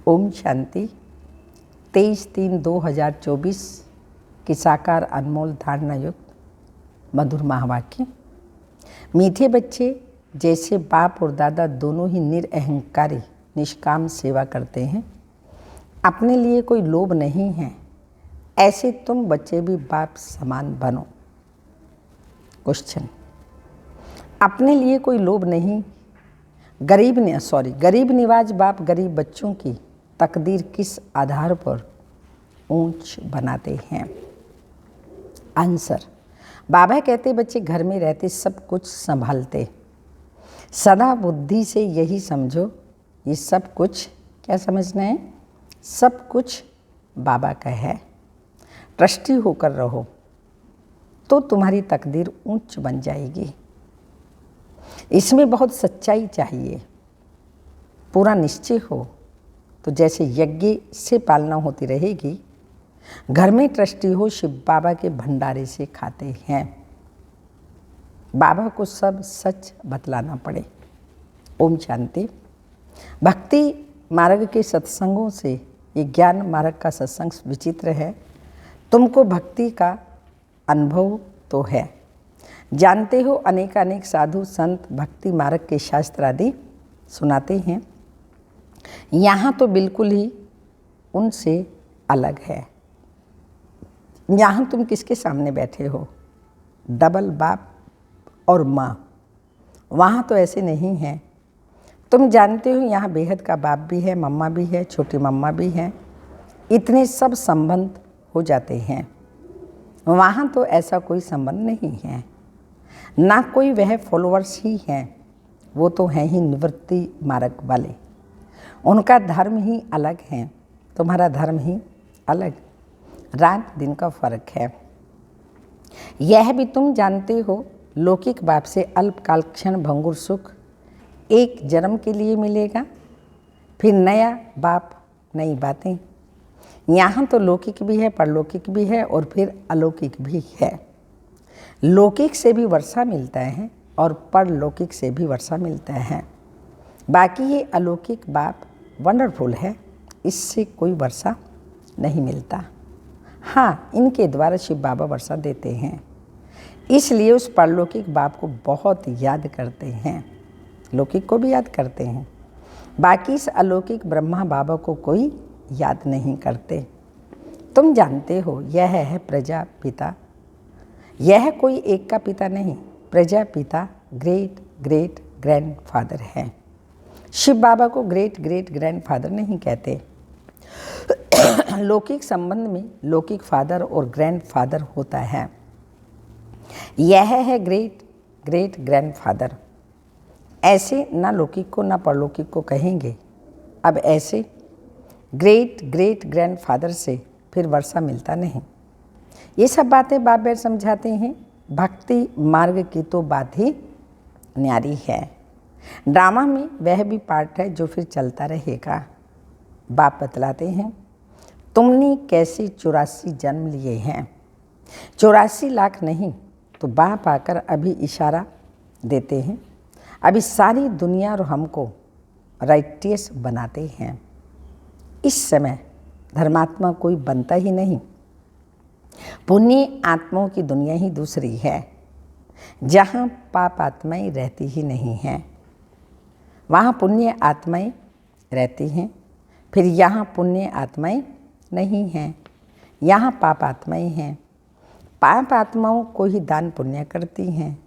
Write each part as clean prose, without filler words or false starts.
ओम शांति। 23/3/2024 की साकार अनमोल धारणा युक्त मधुर महावाक्य। मीठे बच्चे जैसे बाप और दादा दोनों ही निरअहंकारी निष्काम सेवा करते हैं, अपने लिए कोई लोभ नहीं है, ऐसे तुम बच्चे भी बाप समान बनो। क्वेश्चन, अपने लिए कोई लोभ नहीं, गरीब निवाज बाप गरीब बच्चों की तकदीर किस आधार पर ऊंच बनाते हैं? आंसर, बाबा कहते बच्चे घर में रहते सब कुछ संभालते, सदा बुद्धि से यही समझो ये सब कुछ क्या समझना है, सब कुछ बाबा का है। ट्रस्टी होकर रहो तो तुम्हारी तकदीर ऊंच बन जाएगी। इसमें बहुत सच्चाई चाहिए, पूरा निश्चय हो तो जैसे यज्ञ से पालना होती रहेगी, घर में ट्रस्टी हो शिव बाबा के भंडारे से खाते हैं। बाबा को सब सच बतलाना पड़े। ओम शांति। भक्ति मार्ग के सत्संगों से ये ज्ञान मार्ग का सत्संग विचित्र है। तुमको भक्ति का अनुभव तो है, जानते हो अनेक साधु संत भक्ति मार्ग के शास्त्र आदि सुनाते हैं। यहाँ तो बिल्कुल ही उनसे अलग है। यहाँ तुम किसके सामने बैठे हो? डबल बाप और माँ। वहाँ तो ऐसे नहीं है। तुम जानते हो यहाँ बेहद का बाप भी है, मम्मा भी है, छोटी मम्मा भी है, इतने सब संबंध हो जाते हैं। वहाँ तो ऐसा कोई संबंध नहीं है, ना कोई वह फॉलोअर्स ही हैं, वो तो हैं ही निवृत्ति मार्ग वाले। उनका धर्म ही अलग है, तुम्हारा धर्म ही अलग, रात दिन का फर्क है। यह भी तुम जानते हो, लौकिक बाप से अल्पकाल क्षण भंगुर सुख एक जन्म के लिए मिलेगा, फिर नया बाप नई बातें। यहाँ तो लौकिक भी है, परलौकिक भी है और फिर अलौकिक भी है। लौकिक से भी वर्षा मिलता है और परलौकिक से भी वर्षा मिलता है। बाकी ये अलौकिक बाप वंडरफुल है, इससे कोई वर्षा नहीं मिलता। हाँ, इनके द्वारा शिव बाबा वर्षा देते हैं, इसलिए उस परलौकिक बाप को बहुत याद करते हैं, लौकिक को भी याद करते हैं। बाकी इस अलौकिक ब्रह्मा बाबा को कोई याद नहीं करते। तुम जानते हो यह है प्रजापिता, यह कोई एक का पिता नहीं, प्रजापिता ग्रेट ग्रेट ग्रैंडफादर है। शिव बाबा को ग्रेट ग्रेट ग्रैंडफादर नहीं कहते। लौकिक संबंध में लौकिक फादर और ग्रैंडफादर होता है। यह है ग्रेट ग्रेट ग्रैंडफादर। ऐसे ना लौकिक को ना परलौकिक को कहेंगे। अब ऐसे ग्रेट ग्रेट ग्रैंडफादर से फिर वर्षा मिलता नहीं। ये सब बातें बाप बैठ समझाते हैं। भक्ति मार्ग की तो बात ही न्यारी है। ड्रामा में वह भी पार्ट है जो फिर चलता रहेगा। बाप बतलाते हैं, तुमने कैसे 84 जन्म लिए हैं। 84 लाख नहीं तो बाप आकर अभी इशारा देते हैं, अभी सारी दुनिया और हमको राइटियस बनाते हैं। इस समय धर्मात्मा कोई बनता ही नहीं। पुण्य आत्माओं की दुनिया ही दूसरी है, जहाँ पाप आत्माएं रहती ही नहीं हैं। वहाँ पुण्य आत्माएं रहती हैं, फिर यहाँ पुण्य आत्माएं नहीं हैं, यहाँ पाप आत्माएं हैं। पाप आत्माओं को ही दान पुण्य करती हैं।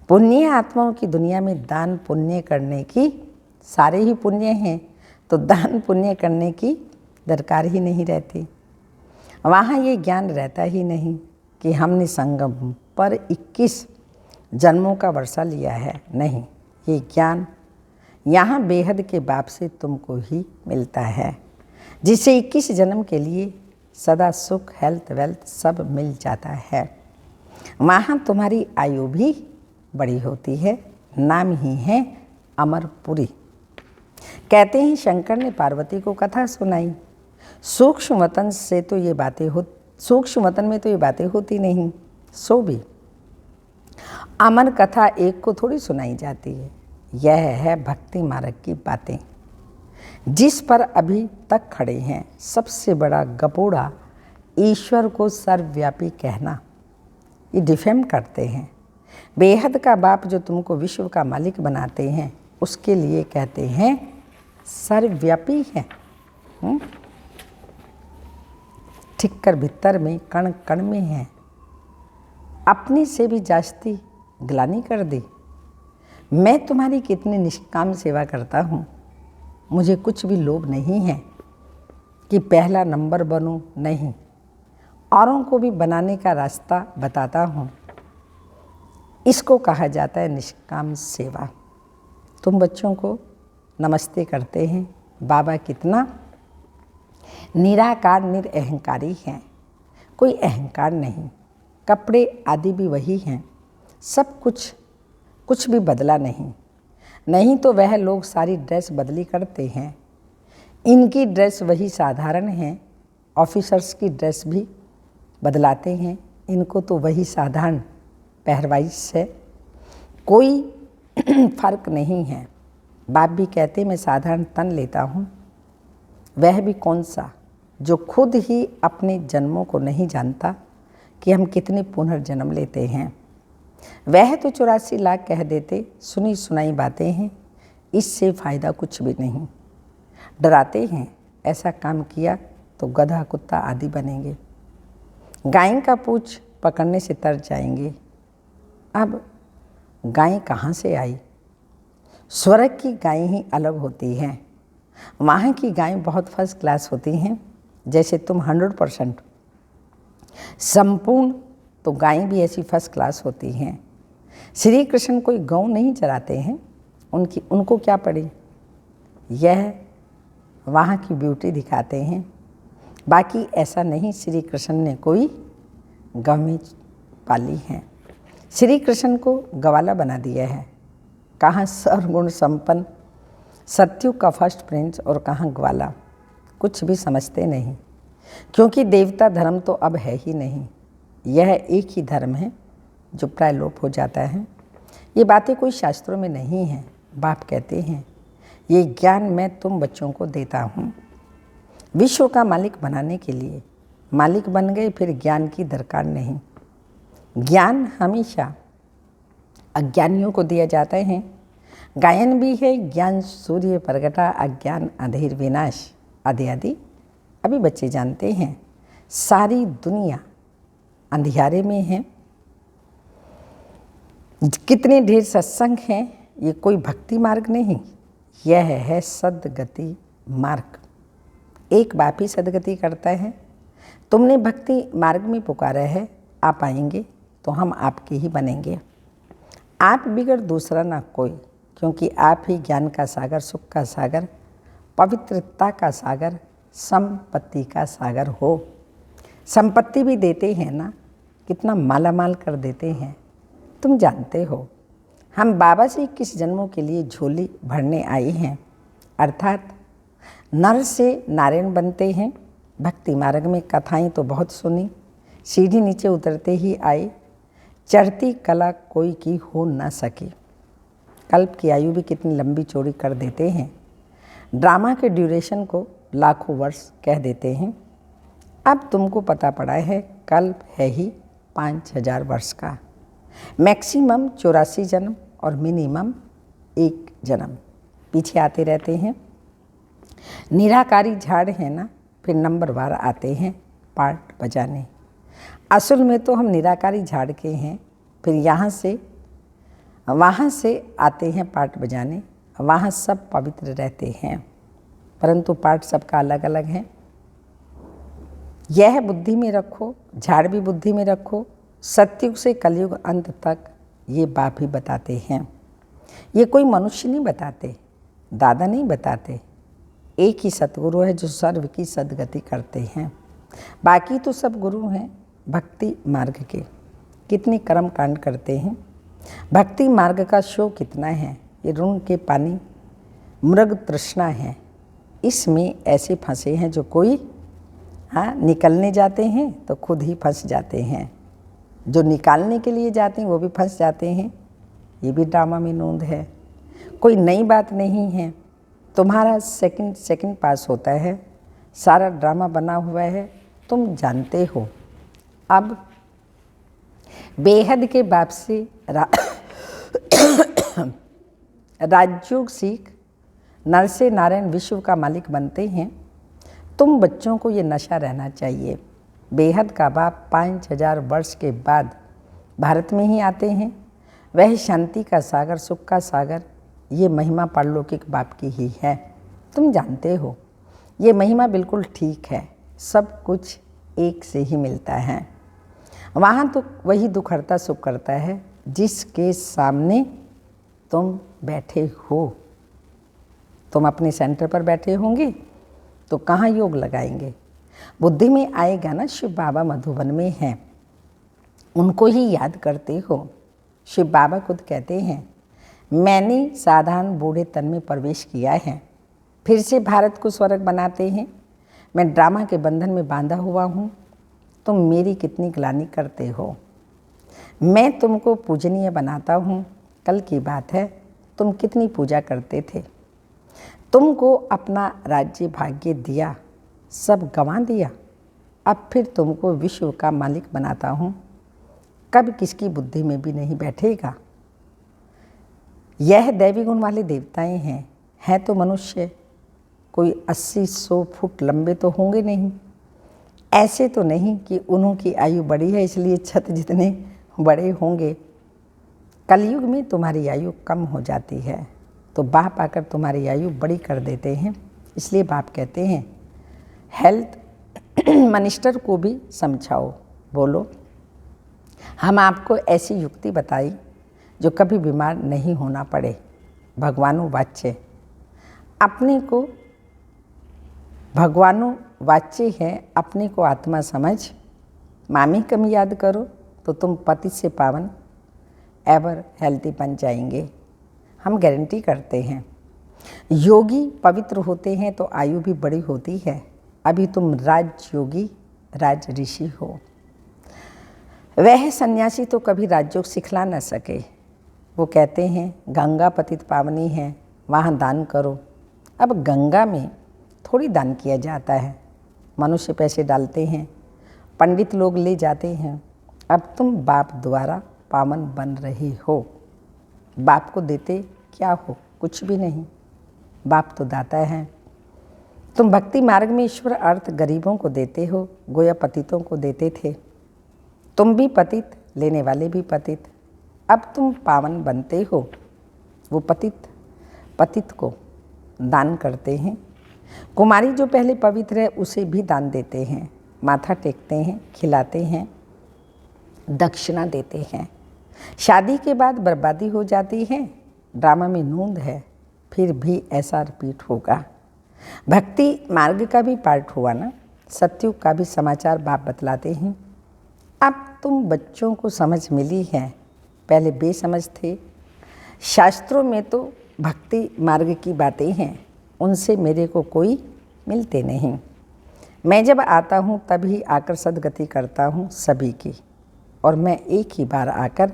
पुण्य आत्माओं की दुनिया में दान पुण्य करने की सारे ही पुण्य हैं, तो दान पुण्य करने की दरकार ही नहीं रहती। वहाँ ये ज्ञान रहता ही नहीं कि हमने संगम पर 21 जन्मों का वर्षा लिया है। नहीं, ये ज्ञान यहाँ बेहद के बाप से तुमको ही मिलता है, जिससे 21 जन्म के लिए सदा सुख हेल्थ वेल्थ सब मिल जाता है। वहाँ तुम्हारी आयु भी बड़ी होती है। नाम ही है अमरपुरी। कहते हैं शंकर ने पार्वती को कथा सुनाई। सूक्ष्म वतन में तो ये बातें होती नहीं, सो भी अमर कथा एक को थोड़ी सुनाई जाती है। यह है भक्ति मार्ग की बातें। जिस पर अभी तक खड़े हैं। सबसे बड़ा गपोड़ा ईश्वर को सर्वव्यापी कहना, ये डिफेम करते हैं। बेहद का बाप जो तुमको विश्व का मालिक बनाते हैं, उसके लिए कहते हैं सर्वव्यापी है। ठिक्कर भीतर में कण कण में है। अपनी से भी जास्ती ग्लानि कर दी। मैं तुम्हारी कितनी निष्काम सेवा करता हूँ। मुझे कुछ भी लोभ नहीं है कि पहला नंबर बनूं, नहीं, औरों को भी बनाने का रास्ता बताता हूँ। इसको कहा जाता है निष्काम सेवा। तुम बच्चों को नमस्ते करते हैं। बाबा कितना निराकार निरअहंकारी हैं, कोई अहंकार नहीं। कपड़े आदि भी वही हैं, सब कुछ भी बदला नहीं तो वह लोग सारी ड्रेस बदली करते हैं। इनकी ड्रेस वही साधारण है। ऑफिसर्स की ड्रेस भी बदलाते हैं, इनको तो वही साधारण पहरवाइश है, कोई फर्क नहीं है। बाप भी कहते मैं साधारण तन लेता हूँ। वह भी कौन सा, जो खुद ही अपने जन्मों को नहीं जानता कि हम कितने पुनर्जन्म लेते हैं। वह तो 84 लाख कह देते, सुनी सुनाई बातें हैं, इससे फ़ायदा कुछ भी नहीं। डराते हैं ऐसा काम किया तो गधा कुत्ता आदि बनेंगे, गाय का पूंछ पकड़ने से तर जाएंगे। अब गाय कहाँ से आई? स्वर्ग की गाय ही अलग होती हैं। वहाँ की गाय बहुत फर्स्ट क्लास होती हैं। जैसे तुम 100% संपूर्ण, तो गाय भी ऐसी फर्स्ट क्लास होती हैं। श्री कृष्ण कोई गौ नहीं चराते हैं, उनको क्या पड़ी, यह वहाँ की ब्यूटी दिखाते हैं। बाकी ऐसा नहीं, श्री कृष्ण ने कोई गौ पाली है। श्री कृष्ण को गवाला बना दिया है। कहाँ सर्वगुण संपन्न सत्युग का फर्स्ट प्रिंस और कहाँ ग्वाला, कुछ भी समझते नहीं। क्योंकि देवता धर्म तो अब है ही नहीं, यह एक ही धर्म है जो प्राय लोप हो जाता है। ये बातें कोई शास्त्रों में नहीं हैं। बाप कहते हैं ये ज्ञान मैं तुम बच्चों को देता हूँ विश्व का मालिक बनाने के लिए। मालिक बन गए फिर ज्ञान की दरकार नहीं। ज्ञान हमेशा अज्ञानियों को दिया जाता है। गायन भी है, ज्ञान सूर्य प्रगटा अज्ञान अंधेर विनाश आदि आदि। अभी बच्चे जानते हैं सारी दुनिया अंधियारे में है। कितने ढेर सत्संग हैं, ये कोई भक्ति मार्ग नहीं, यह है सद्गति मार्ग। एक बाप ही सद्गति करता है। तुमने भक्ति मार्ग में पुकारा है, आप आएंगे तो हम आपके ही बनेंगे। आप बिगड़ दूसरा ना कोई, क्योंकि आप ही ज्ञान का सागर, सुख का सागर, पवित्रता का सागर, संपत्ति का सागर हो। संपत्ति भी देते हैं ना, कितना माला माल कर देते हैं, तुम जानते हो। हम बाबा से किस जन्मों के लिए झोली भरने आए हैं, अर्थात नर से नारायण बनते हैं। भक्ति मार्ग में कथाएं तो बहुत सुनी, सीढ़ी नीचे उतरते ही आए। चढ़ती कला कोई की हो न सकी। कल्प की आयु भी कितनी लंबी चौड़ी कर देते हैं। ड्रामा के ड्यूरेशन को लाखों वर्ष कह देते हैं। अब तुमको पता पड़ा है कल्प है ही 5000 वर्ष का। मैक्सिमम 84 जन्म और मिनिमम 1 जन्म पीछे आते रहते हैं। निराकारी झाड़ है ना, फिर नंबरवार आते हैं पार्ट बजाने। असल में तो हम निराकारी झाड़ के हैं, फिर वहाँ से आते हैं पार्ट बजाने। वहाँ सब पवित्र रहते हैं, परंतु पार्ट सबका अलग अलग है। यह बुद्धि में रखो, झाड़ भी बुद्धि में रखो। सतयुग से कलयुग अंत तक ये बाप ही बताते हैं। ये कोई मनुष्य नहीं बताते, दादा नहीं बताते। एक ही सतगुरु है जो सर्व की सदगति करते हैं। बाकी तो सब गुरु हैं भक्ति मार्ग के। कितनी कर्म कांड करते हैं। भक्ति मार्ग का शो कितना है। ये ऋण के पानी मृग तृष्णा है, इसमें ऐसे फंसे हैं जो कोई निकलने जाते हैं तो खुद ही फंस जाते हैं। जो निकालने के लिए जाते हैं वो भी फंस जाते हैं। ये भी ड्रामा में नोंद है। कोई नई बात नहीं है। तुम्हारा सेकंड पास होता है, सारा ड्रामा बना हुआ है, तुम जानते हो। अब बेहद के बाप से राजयोग सीख नर से नारायण विश्व का मालिक बनते हैं। तुम बच्चों को ये नशा रहना चाहिए। बेहद का बाप 5000 वर्ष के बाद भारत में ही आते हैं। वह शांति का सागर, सुख का सागर, ये महिमा पारलौकिक बाप की ही है। तुम जानते हो ये महिमा बिल्कुल ठीक है। सब कुछ एक से ही मिलता है। वहाँ तो वही दुख हरता सुख करता है जिसके सामने तुम बैठे हो। तुम अपने सेंटर पर बैठे होंगे तो कहाँ योग लगाएंगे? बुद्धि में आएगा ना, शिव बाबा मधुबन में हैं, उनको ही याद करते हो। शिव बाबा खुद कहते हैं, मैंने साधारण बूढ़े तन में प्रवेश किया है, फिर से भारत को स्वर्ग बनाते हैं। मैं ड्रामा के बंधन में बांधा हुआ हूँ। तुम मेरी कितनी ग्लानि करते हो। मैं तुमको पूजनीय बनाता हूँ। कल की बात है, तुम कितनी पूजा करते थे। तुमको अपना राज्य भाग्य दिया, सब गंवा दिया। अब फिर तुमको विश्व का मालिक बनाता हूँ। कब किसकी बुद्धि में भी नहीं बैठेगा। यह दैवी गुण वाले देवताएं हैं तो मनुष्य कोई 80-100 फुट लंबे तो होंगे नहीं। ऐसे तो नहीं कि उन्हों की आयु बड़ी है इसलिए छत जितने बड़े होंगे। कलयुग में तुम्हारी आयु कम हो जाती है तो बाप आकर तुम्हारी आयु बड़ी कर देते हैं। इसलिए बाप कहते हैं, हेल्थ मिनिस्टर को भी समझाओ, बोलो हम आपको ऐसी युक्ति बताई जो कभी बीमार नहीं होना पड़े। भगवानु वाच्य, अपने को भगवानु वाच्य है, अपने को आत्मा समझ। मामी कम याद करो तो तुम पति से पावन एवर हेल्थी बन जाएंगे। हम गारंटी करते हैं। योगी पवित्र होते हैं तो आयु भी बड़ी होती है। अभी तुम राजयोगी राज ऋषि हो। वह सन्यासी तो कभी राजयोग सिखला न सके। वो कहते हैं गंगा पतित पावनी है, वहाँ दान करो। अब गंगा में थोड़ी दान किया जाता है। मनुष्य पैसे डालते हैं, पंडित लोग ले जाते हैं। अब तुम बाप द्वारा पावन बन रहे हो। बाप को देते क्या हो? कुछ भी नहीं। बाप तो दाता है। तुम भक्ति मार्ग में ईश्वर अर्थ गरीबों को देते हो, गोया पतितों को देते थे। तुम भी पतित, लेने वाले भी पतित। अब तुम पावन बनते हो। वो पतित को दान करते हैं। कुमारी जो पहले पवित्र है उसे भी दान देते हैं। माथा टेकते हैं, खिलाते हैं, दक्षिणा देते हैं। शादी के बाद बर्बादी हो जाती है। ड्रामा में नूंद है, फिर भी ऐसा रिपीट होगा। भक्ति मार्ग का भी पार्ट हुआ ना। सत्युग का भी समाचार बाप बतलाते हैं। अब तुम बच्चों को समझ मिली है, पहले बेसमझ थे। शास्त्रों में तो भक्ति मार्ग की बातें हैं, उनसे मेरे को कोई मिलते नहीं। मैं जब आता हूँ तभी आकर सदगति करता हूँ सभी की, और मैं एक ही बार आकर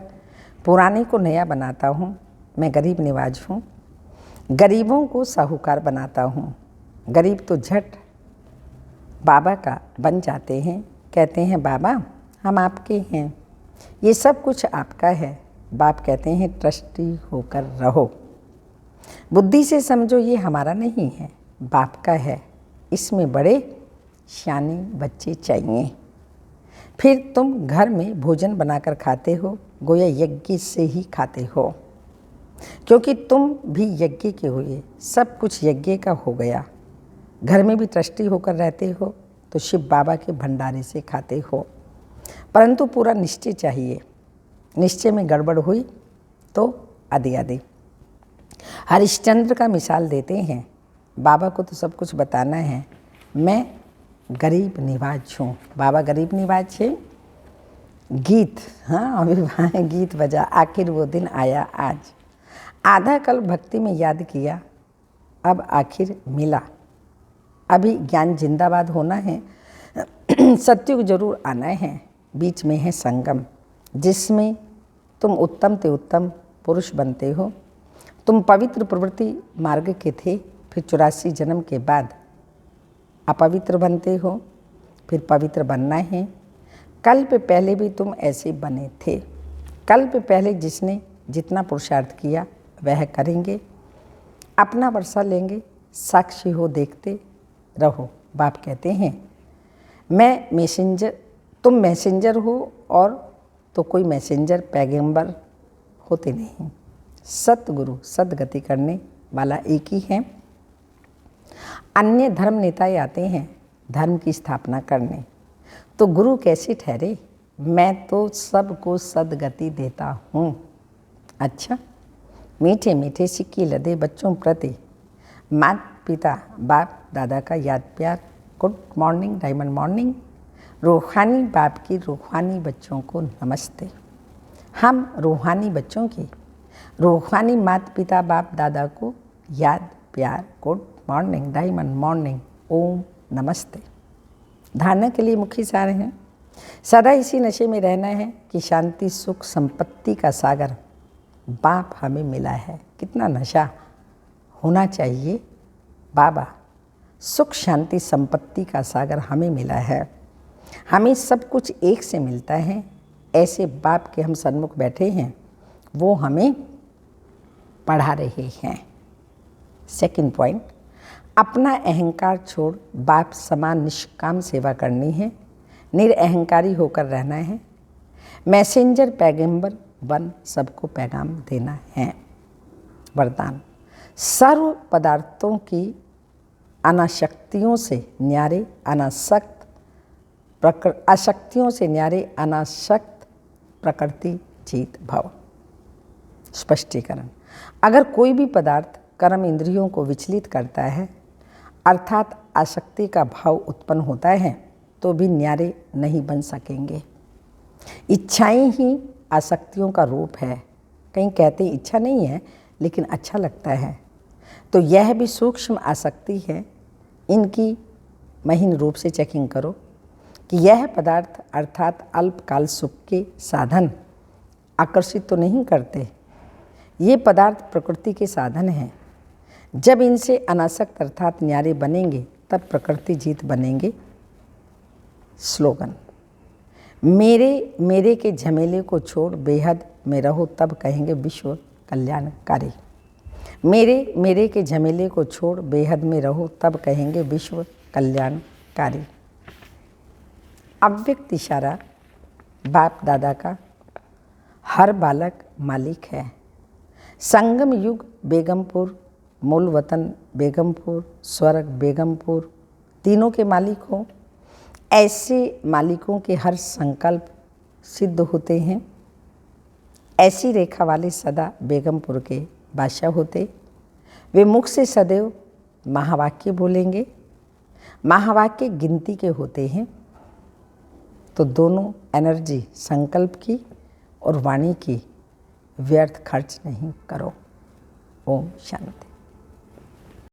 पुराने को नया बनाता हूँ। मैं गरीब निवाज हूँ, गरीबों को साहूकार बनाता हूँ। गरीब तो झट बाबा का बन जाते हैं, कहते हैं बाबा हम आपके हैं, ये सब कुछ आपका है। बाप कहते हैं ट्रस्टी होकर रहो। बुद्धि से समझो ये हमारा नहीं है, बाप का है। इसमें बड़े शानी बच्चे चाहिए। फिर तुम घर में भोजन बनाकर खाते हो, गोया यज्ञ से ही खाते हो, क्योंकि तुम भी यज्ञ के हुए। सब कुछ यज्ञ का हो गया। घर में भी ट्रस्टी होकर रहते हो तो शिव बाबा के भंडारे से खाते हो, परंतु पूरा निश्चय चाहिए। निश्चय में गड़बड़ हुई तो आदि आदि। हरिश्चंद्र का मिसाल देते हैं। बाबा को तो सब कुछ बताना है। मैं गरीब निवाज हूँ। बाबा गरीब निवाज है। गीत, हाँ अभी वहाँ गीत बजा, आखिर वो दिन आया आज। आधा कल भक्ति में याद किया, अब आखिर मिला। अभी ज्ञान जिंदाबाद होना है। सत्युग जरूर आना है। बीच में है संगम, जिसमें तुम उत्तम ते उत्तम पुरुष बनते हो। तुम पवित्र प्रवृत्ति मार्ग के थे, फिर 84 जन्म के बाद अपवित्र बनते हो, फिर पवित्र बनना है। कल्प पहले भी तुम ऐसे बने थे। कल्प पहले जिसने जितना पुरुषार्थ किया वह करेंगे। अपना वर्षा लेंगे, साक्षी हो देखते रहो। बाप कहते हैं मैं मैसेंजर, तुम मैसेंजर हो और तो कोई मैसेंजर पैगंबर होते नहीं। सतगुरु सदगति करने वाला एक ही है। अन्य धर्म नेताएं आते हैं धर्म की स्थापना करने, तो गुरु कैसे ठहरे? मैं तो सबको सदगति देता हूँ। अच्छा, मीठे मीठे सिक्के लदे बच्चों प्रति माता पिता बाप दादा का याद प्यार। Good morning, diamond morning. रूहानी बाप की रूहानी बच्चों को नमस्ते। हम रूहानी बच्चों की रूहानी माता पिता बाप दादा को याद प्यार। गुड मॉर्निंग, डायमंड मॉर्निंग, ओम नमस्ते। धारणा के लिए मुख्य सार हैं, सदा इसी नशे में रहना है कि शांति सुख संपत्ति का सागर बाप हमें मिला है। कितना नशा होना चाहिए बाबा। सुख शांति संपत्ति का सागर हमें मिला है। हमें सब कुछ एक से मिलता है। ऐसे बाप के हम सन्मुख बैठे हैं, वो हमें पढ़ा रहे हैं। सेकंड पॉइंट, अपना अहंकार छोड़ बाप समान निष्काम सेवा करनी है। निरअहंकारी होकर रहना है। मैसेंजर पैगंबर बन सबको पैगाम देना है। वरदान, सर्व पदार्थों की अनाशक्तियों से न्यारे अशक्तियों से न्यारे अनाशक्त प्रकृति जीत भव। स्पष्टीकरण, अगर कोई भी पदार्थ कर्म इंद्रियों को विचलित करता है अर्थात आसक्ति का भाव उत्पन्न होता है तो भी न्यारे नहीं बन सकेंगे। इच्छाएं ही आसक्तियों का रूप है। कहीं कहते हैं इच्छा नहीं है लेकिन अच्छा लगता है, तो यह भी सूक्ष्म आसक्ति है। इनकी महीन रूप से चेकिंग करो कि यह पदार्थ अर्थात अल्पकाल सुख के साधन आकर्षित तो नहीं करते। ये पदार्थ प्रकृति के साधन हैं। जब इनसे अनासक्त अर्थात न्यारे बनेंगे तब प्रकृति जीत बनेंगे। स्लोगन, मेरे मेरे के झमेले को छोड़ बेहद में रहो तब कहेंगे विश्व कल्याणकारी। मेरे मेरे के झमेले को छोड़ बेहद में रहो तब कहेंगे विश्व कल्याणकारी। अव्यक्त इशारा बाप दादा का हर बालक मालिक है। संगम युग बेगमपुर, मूल वतन बेगमपुर, स्वर्ग बेगमपुर, तीनों के मालिक हो। ऐसे मालिकों के हर संकल्प सिद्ध होते हैं। ऐसी रेखा वाले सदा बेगमपुर के बादशाह होते। वे मुख से सदैव महावाक्य बोलेंगे। महावाक्य गिनती के होते हैं, तो दोनों एनर्जी संकल्प की और वाणी की व्यर्थ खर्च नहीं करो। ओम शांति।